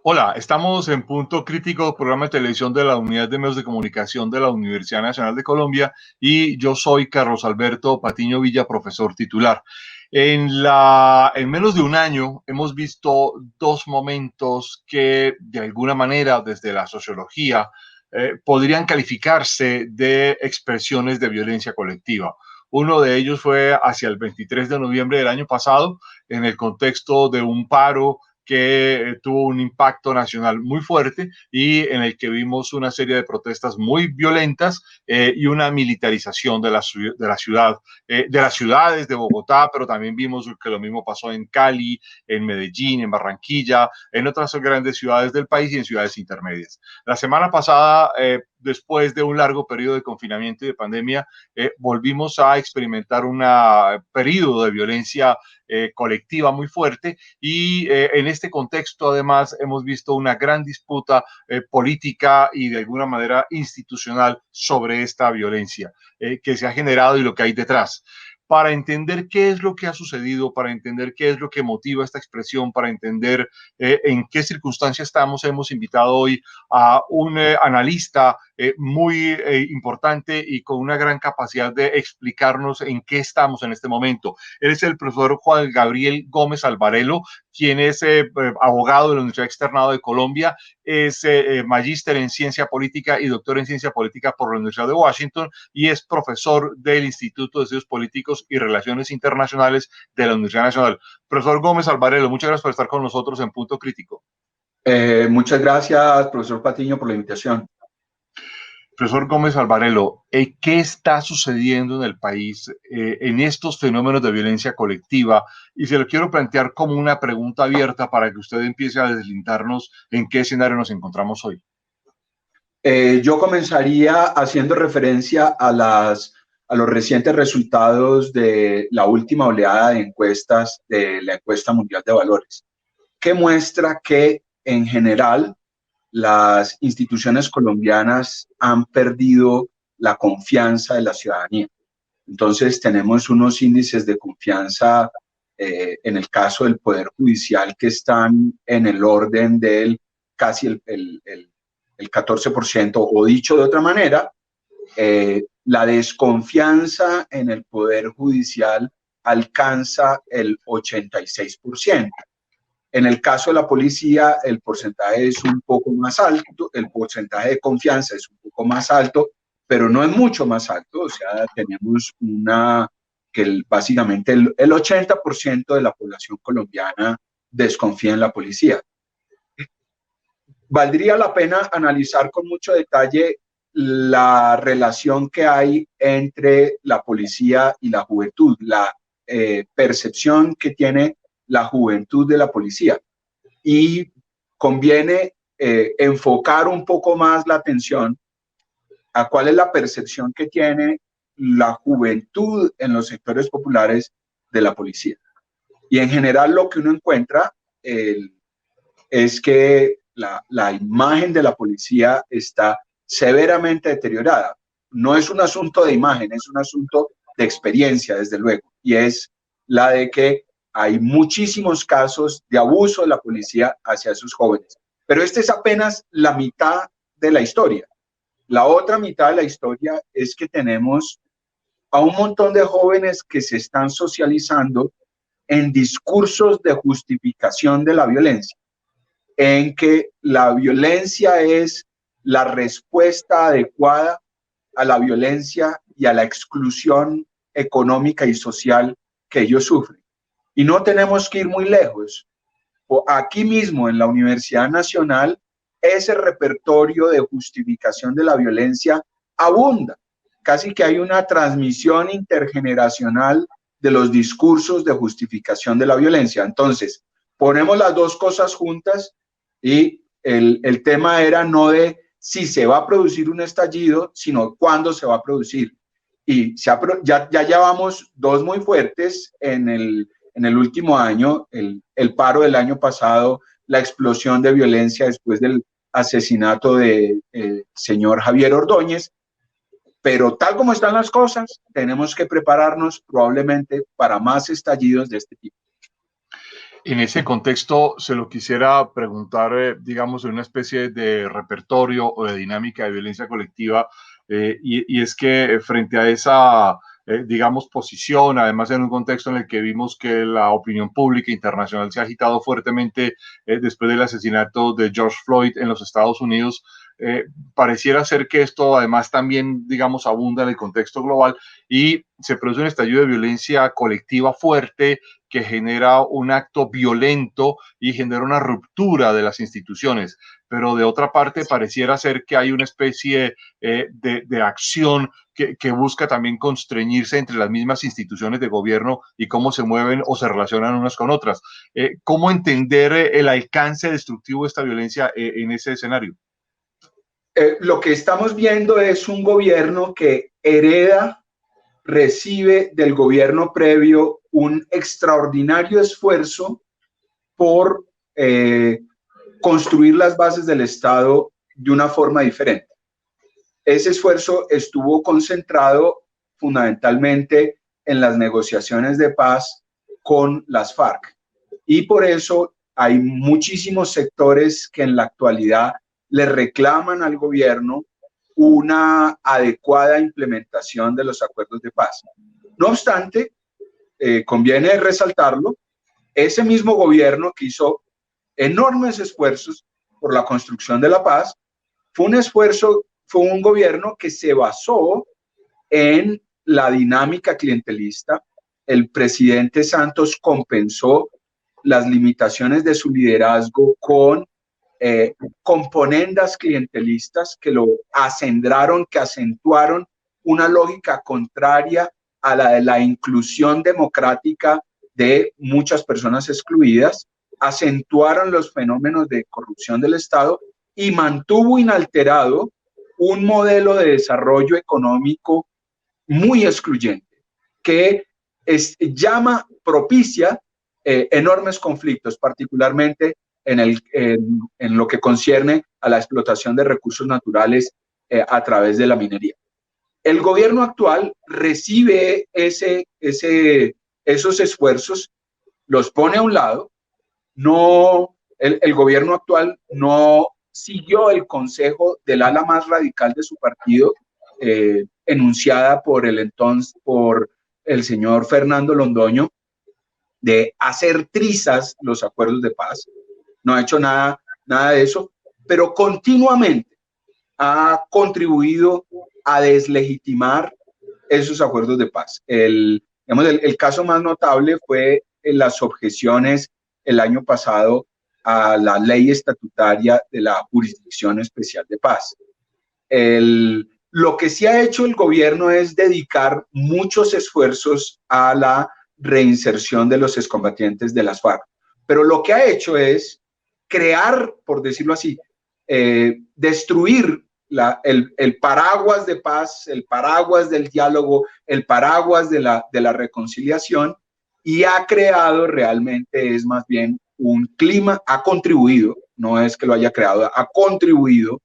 Hola, estamos en Punto Crítico, programa de televisión de la Unidad de Medios de Comunicación de la Universidad Nacional de Colombia, y yo soy Carlos Alberto Patiño Villa, profesor titular. En menos de un año hemos visto dos momentos que de alguna manera desde la sociología podrían calificarse de expresiones de violencia colectiva. Uno de ellos fue hacia el 23 de noviembre del año pasado, en el contexto de un paro que tuvo un impacto nacional muy fuerte y en el que vimos una serie de protestas muy violentas y una militarización de la ciudad, de las ciudades de Bogotá, pero también vimos que lo mismo pasó en Cali, en Medellín, en Barranquilla, en otras grandes ciudades del país y en ciudades intermedias. La semana pasada, después de un largo periodo de confinamiento y de pandemia, volvimos a experimentar un periodo de violencia colectiva muy fuerte y en este contexto además hemos visto una gran disputa política y de alguna manera institucional sobre esta violencia que se ha generado y lo que hay detrás. Para entender qué es lo que ha sucedido, para entender qué es lo que motiva esta expresión, para entender en qué circunstancias estamos, hemos invitado hoy a un analista muy importante y con una gran capacidad de explicarnos en qué estamos en este momento. Él es el profesor Juan Gabriel Gómez Alvarelo, quien es abogado de la Universidad Externado de Colombia, es magíster en ciencia política y doctor en ciencia política por la Universidad de Washington y es profesor del Instituto de Estudios Políticos y Relaciones Internacionales de la Universidad Nacional. Profesor Gómez Alvarelo, muchas gracias por estar con nosotros en Punto Crítico. Muchas gracias, profesor Patiño, por la invitación. Profesor Gómez Alvarelo, ¿qué está sucediendo en el país en estos fenómenos de violencia colectiva? Y se lo quiero plantear como una pregunta abierta para que usted empiece a deslindarnos en qué escenario nos encontramos hoy. Yo comenzaría haciendo referencia a los recientes resultados de la última oleada de encuestas de la encuesta mundial de valores, que muestra que en general las instituciones colombianas han perdido la confianza de la ciudadanía. Entonces tenemos unos índices de confianza en el caso del Poder Judicial que están en el orden del casi el 14%, o dicho de otra manera, la desconfianza en el Poder Judicial alcanza el 86%. En el caso de la policía, el porcentaje es un poco más alto, el porcentaje de confianza es un poco más alto, pero no es mucho más alto. O sea, tenemos básicamente el 80% de la población colombiana desconfía en la policía. Valdría la pena analizar con mucho detalle la relación que hay entre la policía y la juventud, la percepción que tiene la juventud de la policía. Y conviene enfocar un poco más la atención a cuál es la percepción que tiene la juventud en los sectores populares de la policía. Y en general lo que uno encuentra es que la imagen de la policía está severamente deteriorada. No es un asunto de imagen, es un asunto de experiencia, desde luego, y es la de que hay muchísimos casos de abuso de la policía hacia esos jóvenes. Pero esta es apenas la mitad de la historia. La otra mitad de la historia es que tenemos a un montón de jóvenes que se están socializando en discursos de justificación de la violencia, en que la violencia es la respuesta adecuada a la violencia y a la exclusión económica y social que ellos sufren. Y no tenemos que ir muy lejos. Aquí mismo en la Universidad Nacional, ese repertorio de justificación de la violencia abunda. Casi que hay una transmisión intergeneracional de los discursos de justificación de la violencia. Entonces, ponemos las dos cosas juntas y el tema era no de si se va a producir un estallido, sino cuándo se va a producir. Y ya llevamos dos muy fuertes en el último año, el paro del año pasado, la explosión de violencia después del asesinato de señor Javier Ordóñez. Pero tal como están las cosas, tenemos que prepararnos probablemente para más estallidos de este tipo. En ese contexto, se lo quisiera preguntar, digamos, en una especie de repertorio o de dinámica de violencia colectiva, y es que frente a esa, digamos, posición, además en un contexto en el que vimos que la opinión pública internacional se ha agitado fuertemente después del asesinato de George Floyd en los Estados Unidos, pareciera ser que esto además también, digamos, abunda en el contexto global y se produce un estallido de violencia colectiva fuerte que genera un acto violento y genera una ruptura de las instituciones. Pero de otra parte, pareciera ser que hay una especie de acción que busca también constreñirse entre las mismas instituciones de gobierno y cómo se mueven o se relacionan unas con otras. ¿Cómo entender el alcance destructivo de esta violencia en ese escenario? Lo que estamos viendo es un gobierno que hereda, recibe del gobierno previo un extraordinario esfuerzo por construir las bases del Estado de una forma diferente. Ese esfuerzo estuvo concentrado fundamentalmente en las negociaciones de paz con las FARC. Y por eso hay muchísimos sectores que en la actualidad le reclaman al gobierno una adecuada implementación de los acuerdos de paz. No obstante, conviene resaltarlo, ese mismo gobierno que hizo enormes esfuerzos por la construcción de la paz, fue un gobierno que se basó en la dinámica clientelista. El presidente Santos compensó las limitaciones de su liderazgo con componendas clientelistas que lo acendraron, que acentuaron una lógica contraria a la de la inclusión democrática de muchas personas excluidas, acentuaron los fenómenos de corrupción del Estado y mantuvo inalterado un modelo de desarrollo económico muy excluyente que propicia enormes conflictos, particularmente en lo que concierne a la explotación de recursos naturales a través de la minería. El gobierno actual recibe esos esfuerzos, los pone a un lado. El gobierno actual no siguió el consejo del ala más radical de su partido, enunciada por el señor Fernando Londoño, de hacer trizas los acuerdos de paz. No ha hecho nada de eso, pero continuamente ha contribuido a deslegitimar esos acuerdos de paz. El caso más notable fue en las objeciones el año pasado a la ley estatutaria de la Jurisdicción Especial de Paz. Lo que sí ha hecho el gobierno es dedicar muchos esfuerzos a la reinserción de los excombatientes de las FARC, pero lo que ha hecho es crear, por decirlo así, destruir el paraguas de paz, el paraguas del diálogo, el paraguas de la reconciliación, y ha creado realmente, es más bien un clima, ha contribuido, no es que lo haya creado, ha contribuido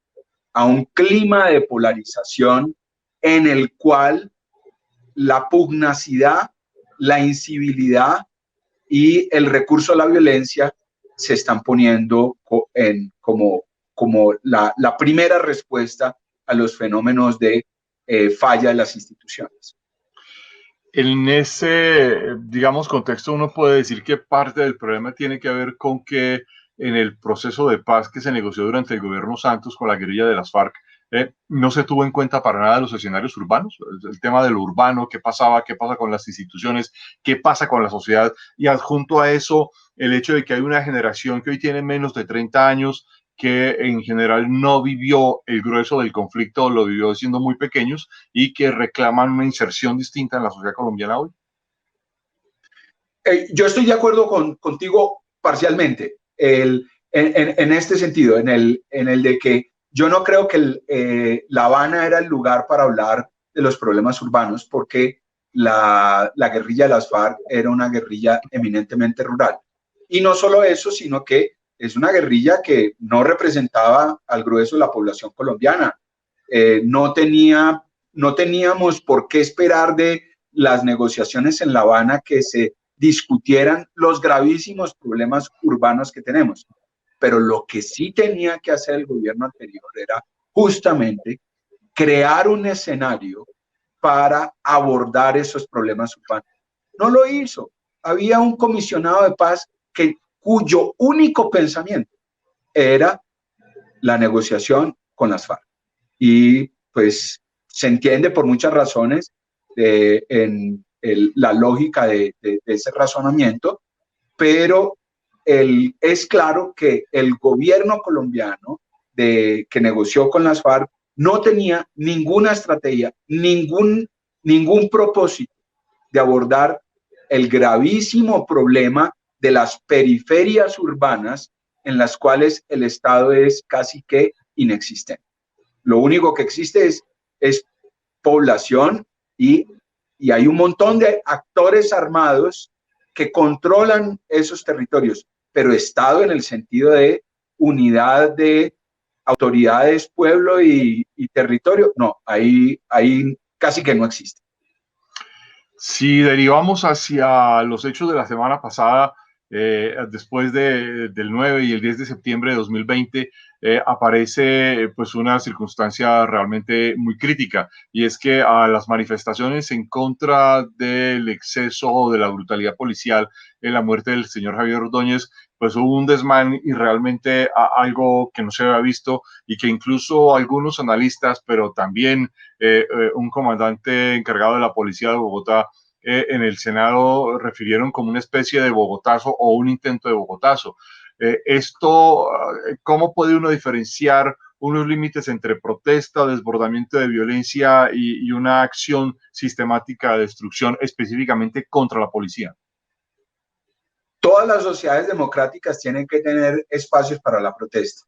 a un clima de polarización en el cual la pugnacidad, la incivilidad y el recurso a la violencia se están poniendo como la primera respuesta a los fenómenos de falla de las instituciones. En ese, digamos, contexto uno puede decir que parte del problema tiene que ver con que en el proceso de paz que se negoció durante el gobierno Santos con la guerrilla de las FARC, no se tuvo en cuenta para nada los escenarios urbanos, el tema de lo urbano, qué pasaba, qué pasa con las instituciones, qué pasa con la sociedad, y adjunto a eso el hecho de que hay una generación que hoy tiene menos de 30 años que en general no vivió el grueso del conflicto, lo vivió siendo muy pequeños y que reclaman una inserción distinta en la sociedad colombiana hoy. Yo estoy de acuerdo contigo parcialmente en este sentido, en el de que yo no creo que La Habana era el lugar para hablar de los problemas urbanos, porque la guerrilla de las FARC era una guerrilla eminentemente rural. Y no solo eso, sino que es una guerrilla que no representaba al grueso de la población colombiana. No teníamos por qué esperar de las negociaciones en La Habana que se discutieran los gravísimos problemas urbanos que tenemos. Pero lo que sí tenía que hacer el gobierno anterior era justamente crear un escenario para abordar esos problemas urbanos. No lo hizo. Había un comisionado de paz cuyo único pensamiento era la negociación con las FARC. Y pues se entiende por muchas razones la lógica de ese razonamiento, pero es claro que el gobierno colombiano que negoció con las FARC no tenía ninguna estrategia, ningún propósito de abordar el gravísimo problema de las periferias urbanas en las cuales el Estado es casi que inexistente. Lo único que existe es población y hay un montón de actores armados que controlan esos territorios, pero Estado en el sentido de unidad de autoridades, pueblo y territorio, no, ahí casi que no existe. Si derivamos hacia los hechos de la semana pasada, después del 9 y el 10 de septiembre de 2020, aparece pues una circunstancia realmente muy crítica, y es que a las manifestaciones en contra del exceso o de la brutalidad policial en la muerte del señor Javier Ordóñez, pues hubo un desmán y realmente algo que no se había visto, y que incluso algunos analistas, pero también un comandante encargado de la policía de Bogotá, en el Senado refirieron como una especie de bogotazo o un intento de bogotazo. ¿Cómo puede uno diferenciar unos límites entre protesta, desbordamiento de violencia y una acción sistemática de destrucción específicamente contra la policía? Todas las sociedades democráticas tienen que tener espacios para la protesta.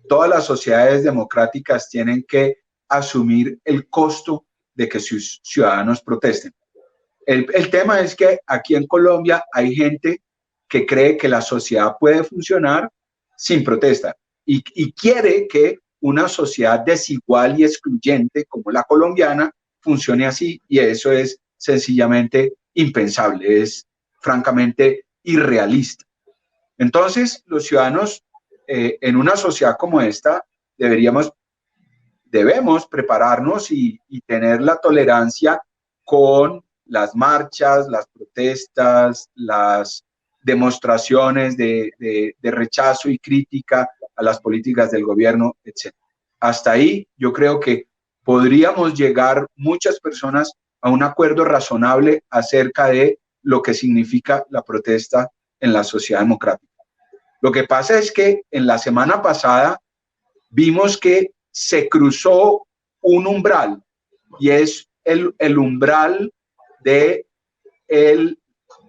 Todas las sociedades democráticas tienen que asumir el costo de que sus ciudadanos protesten. El tema es que aquí en Colombia hay gente que cree que la sociedad puede funcionar sin protesta y quiere que una sociedad desigual y excluyente como la colombiana funcione así, y eso es sencillamente impensable, es francamente irrealista. Entonces, los ciudadanos en una sociedad como esta debemos prepararnos y tener la tolerancia con las marchas, las protestas, las demostraciones de rechazo y crítica a las políticas del gobierno, etc. Hasta ahí yo creo que podríamos llegar muchas personas a un acuerdo razonable acerca de lo que significa la protesta en la sociedad democrática. Lo que pasa es que en la semana pasada vimos que se cruzó un umbral, y es el umbral de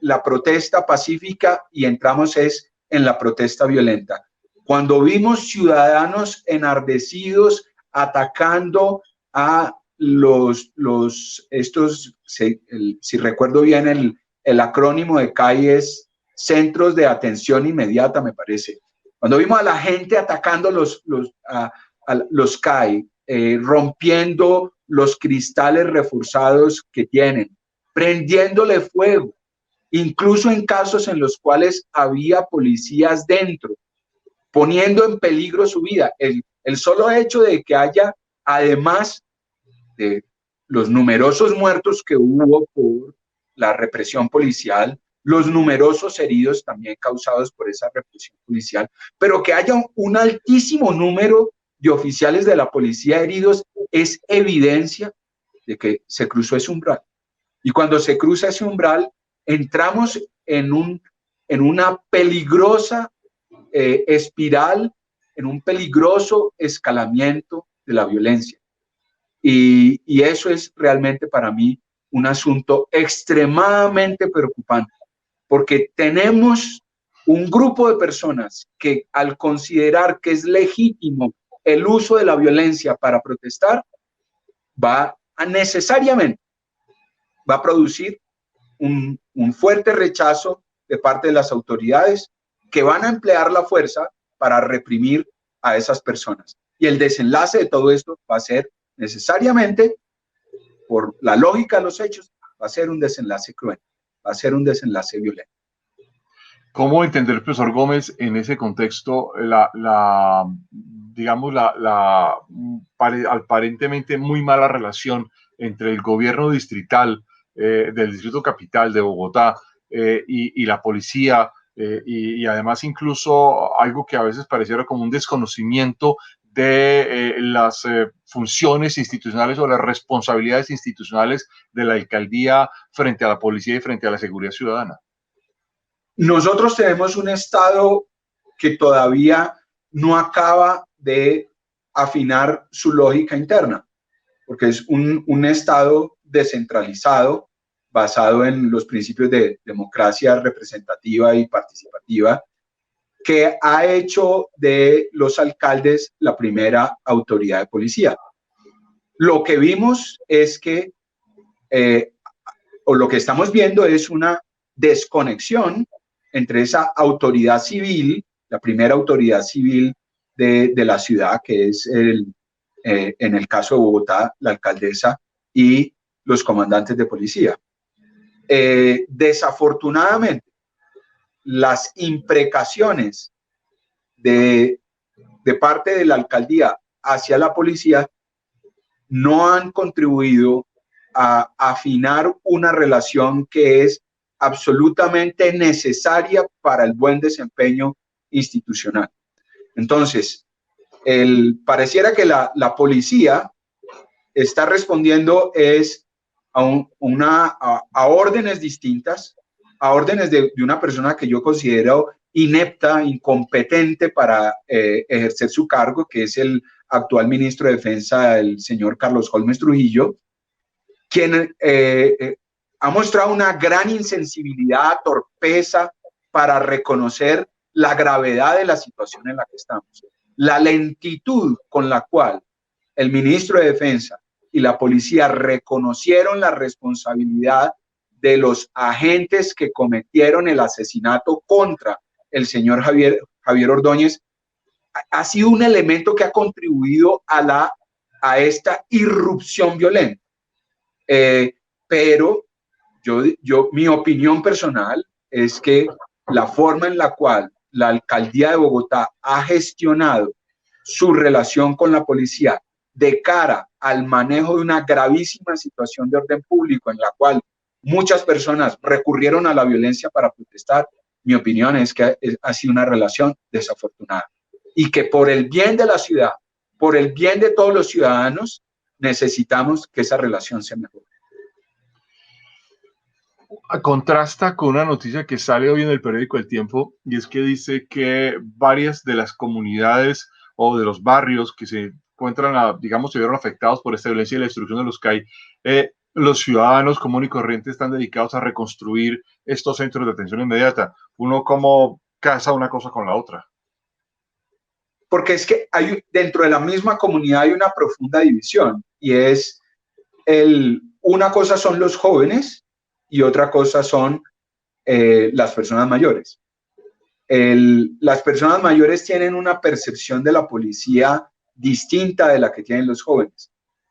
la protesta pacífica, y entramos en la protesta violenta. Cuando vimos ciudadanos enardecidos atacando a si recuerdo bien el acrónimo de CAI es Centros de Atención Inmediata, me parece. Cuando vimos a la gente atacando los CAI, rompiendo los cristales reforzados que tienen, prendiéndole fuego, incluso en casos en los cuales había policías dentro, poniendo en peligro su vida. El solo hecho de que haya, además de los numerosos muertos que hubo por la represión policial, los numerosos heridos también causados por esa represión policial, pero que haya un altísimo número de oficiales de la policía heridos, es evidencia de que se cruzó ese umbral. Y cuando se cruza ese umbral, entramos en una peligrosa espiral, en un peligroso escalamiento de la violencia. Y eso es realmente para mí un asunto extremadamente preocupante, porque tenemos un grupo de personas que, al considerar que es legítimo el uso de la violencia para protestar, necesariamente va a producir un fuerte rechazo de parte de las autoridades, que van a emplear la fuerza para reprimir a esas personas. Y el desenlace de todo esto va a ser necesariamente, por la lógica de los hechos, va a ser un desenlace cruel, va a ser un desenlace violento. ¿Cómo entender, profesor Gómez, en ese contexto digamos, aparentemente muy mala relación entre el gobierno distrital del Distrito Capital de Bogotá y la policía, y además incluso algo que a veces pareciera como un desconocimiento de las funciones institucionales o las responsabilidades institucionales de la alcaldía frente a la policía y frente a la seguridad ciudadana? Nosotros tenemos un Estado que todavía no acaba de afinar su lógica interna, porque es un Estado descentralizado, basado en los principios de democracia representativa y participativa, que ha hecho de los alcaldes la primera autoridad de policía. Lo que vimos es que, o lo que estamos viendo es una desconexión entre esa autoridad civil, la primera autoridad civil de la ciudad, que es en el caso de Bogotá, la alcaldesa y los comandantes de policía. Desafortunadamente, las imprecaciones de parte de la alcaldía hacia la policía no han contribuido a afinar una relación que es absolutamente necesaria para el buen desempeño institucional. Entonces, pareciera que la policía está respondiendo a órdenes distintas, a órdenes de una persona que yo considero inepta, incompetente para ejercer su cargo, que es el actual ministro de Defensa, el señor Carlos Holmes Trujillo, quien ha mostrado una gran insensibilidad, torpeza para reconocer la gravedad de la situación en la que estamos. La lentitud con la cual el ministro de Defensa y la policía reconocieron la responsabilidad de los agentes que cometieron el asesinato contra el señor Javier Ordóñez ha sido un elemento que ha contribuido a esta irrupción violenta. Pero mi opinión personal es que la forma en la cual la alcaldía de Bogotá ha gestionado su relación con la policía de cara al manejo de una gravísima situación de orden público en la cual muchas personas recurrieron a la violencia para protestar, mi opinión es que ha sido una relación desafortunada y que por el bien de la ciudad, por el bien de todos los ciudadanos, necesitamos que esa relación se mejore. Contrasta con una noticia que sale hoy en el periódico El Tiempo, y es que dice que varias de las comunidades o de los barrios que se encuentran, digamos, se vieron afectados por esta violencia y la destrucción de los CAI, los ciudadanos comunes y corrientes están dedicados a reconstruir estos centros de atención inmediata. Uno cómo casa una cosa con la otra. Porque es que dentro de la misma comunidad hay una profunda división, y es una cosa son los jóvenes y otra cosa son las personas mayores. Las personas mayores tienen una percepción de la policía distinta de la que tienen los jóvenes.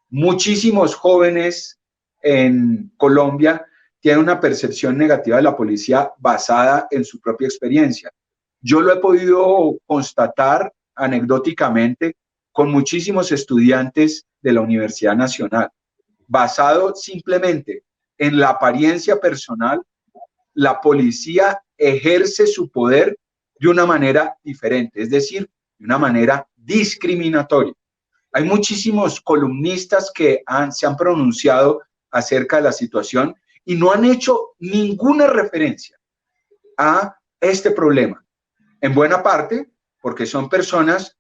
Muchísimos jóvenes en Colombia tienen una percepción negativa de la policía basada en su propia experiencia. Yo lo he podido constatar anecdóticamente con muchísimos estudiantes de la Universidad Nacional. Basado simplemente en la apariencia personal, la policía ejerce su poder de una manera diferente, es decir, de una manera discriminatoria. Hay muchísimos columnistas que se han pronunciado acerca de la situación y no han hecho ninguna referencia a este problema. En buena parte porque son personas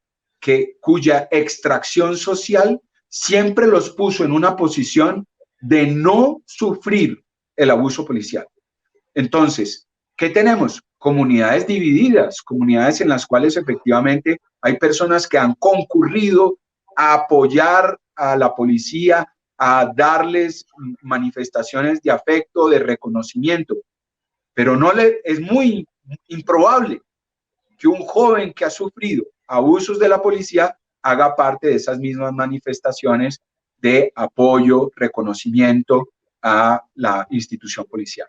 cuya extracción social siempre los puso en una posición de no sufrir el abuso policial. Entonces, ¿qué tenemos? Comunidades divididas, comunidades en las cuales efectivamente hay personas que han concurrido a apoyar a la policía, a darles manifestaciones de afecto, de reconocimiento, pero es muy improbable que un joven que ha sufrido abusos de la policía haga parte de esas mismas manifestaciones de apoyo, reconocimiento a la institución policial.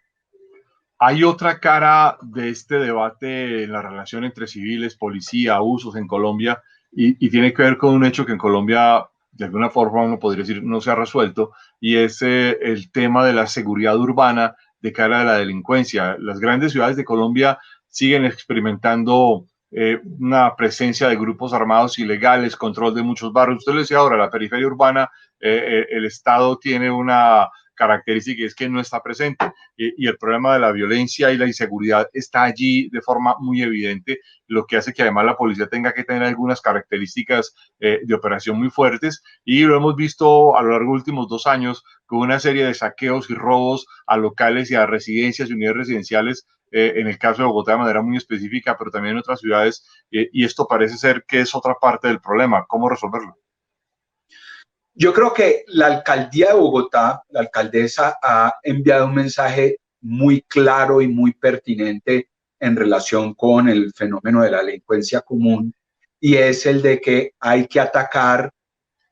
Hay otra cara de este debate en la relación entre civiles, policía, abusos en Colombia, y tiene que ver con un hecho que en Colombia, de alguna forma, uno podría decir, no se ha resuelto, y es el tema de la seguridad urbana de cara a la delincuencia. Las grandes ciudades de Colombia siguen experimentando una presencia de grupos armados ilegales, control de muchos barrios. Usted le decía ahora, la periferia urbana, el Estado tiene una característica y es que no está presente y el problema de la violencia y la inseguridad está allí de forma muy evidente, lo que hace que además la policía tenga que tener algunas características de operación muy fuertes y lo hemos visto a lo largo de los últimos 2 años con una serie de saqueos y robos a locales y a residencias y unidades residenciales en el caso de Bogotá de manera muy específica, pero también en otras ciudades, y esto parece ser que es otra parte del problema. ¿Cómo resolverlo? Yo creo que la alcaldía de Bogotá, la alcaldesa, ha enviado un mensaje muy claro y muy pertinente en relación con el fenómeno de la delincuencia común, y es el de que hay que atacar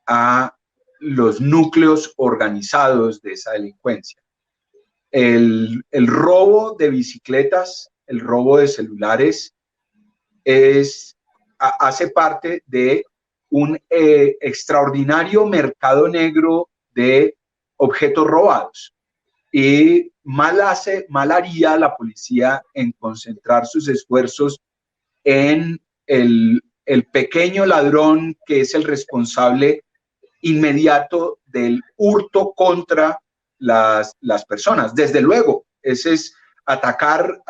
a los núcleos organizados de esa delincuencia. El robo de bicicletas, el robo de celulares, hace parte de un extraordinario mercado negro de objetos robados. Y mal haría la policía en concentrar sus esfuerzos en el pequeño ladrón que es el responsable inmediato del hurto contra las personas. Desde luego, ese es atacar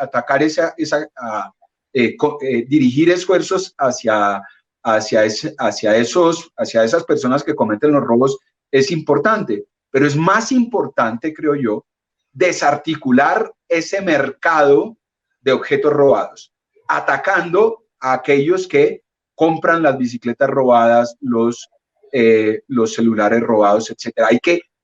dirigir esfuerzos hacia esas personas que cometen los robos es importante, pero es más importante, creo yo, desarticular ese mercado de objetos robados, atacando a aquellos que compran las bicicletas robadas, los celulares robados, etcétera.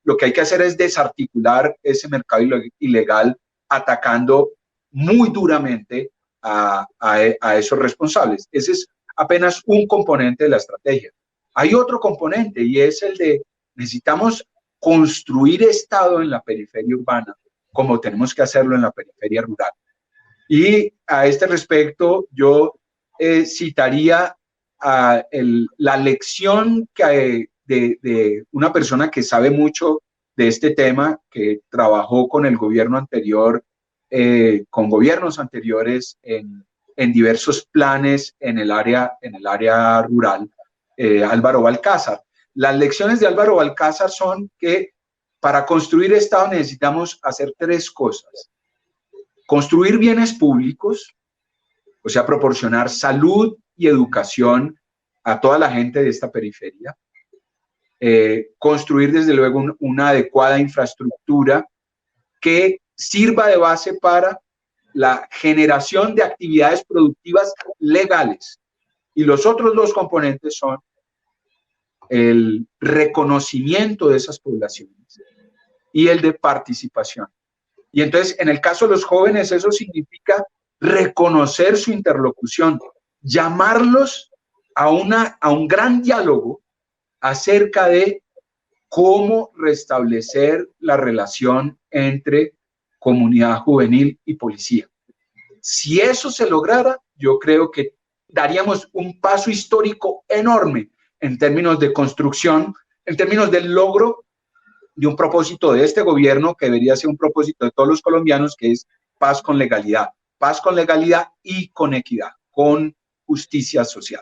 Lo que hay que hacer es desarticular ese mercado ilegal, atacando muy duramente a esos responsables. Ese es apenas un componente de la estrategia. Hay otro componente y es el de necesitamos construir Estado en la periferia urbana como tenemos que hacerlo en la periferia rural. Y a este respecto yo citaría la lección de una persona que sabe mucho de este tema, que trabajó con el gobierno anterior, con gobiernos anteriores en diversos planes en el área rural, Álvaro Balcázar. Las lecciones de Álvaro Balcázar son que para construir Estado necesitamos hacer 3 cosas. Construir bienes públicos, o sea, proporcionar salud y educación a toda la gente de esta periferia. Construir, desde luego, una adecuada infraestructura que sirva de base para la generación de actividades productivas legales. Y los otros 2 componentes son el reconocimiento de esas poblaciones y el de participación. Y entonces, en el caso de los jóvenes, eso significa reconocer su interlocución, llamarlos a un gran diálogo acerca de cómo restablecer la relación entre comunidad juvenil y policía. Si eso se lograra, yo creo que daríamos un paso histórico enorme en términos de construcción, en términos del logro de un propósito de este gobierno que debería ser un propósito de todos los colombianos, que es paz con legalidad y con equidad, con justicia social.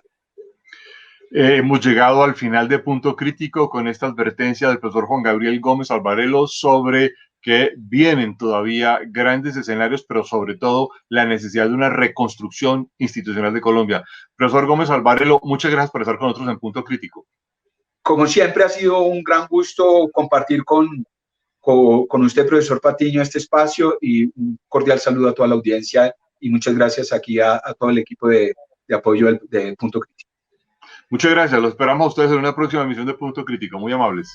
Hemos llegado al final de Punto Crítico con esta advertencia del profesor Juan Gabriel Gómez Alvarelo sobre que vienen todavía grandes escenarios, pero sobre todo la necesidad de una reconstrucción institucional de Colombia. Profesor Gómez Alvarelo, muchas gracias por estar con nosotros en Punto Crítico. Como siempre, ha sido un gran gusto compartir con usted, profesor Patiño, este espacio, y un cordial saludo a toda la audiencia y muchas gracias aquí a todo el equipo de apoyo de Punto Crítico. Muchas gracias, lo esperamos a ustedes en una próxima emisión de Punto Crítico, muy amables.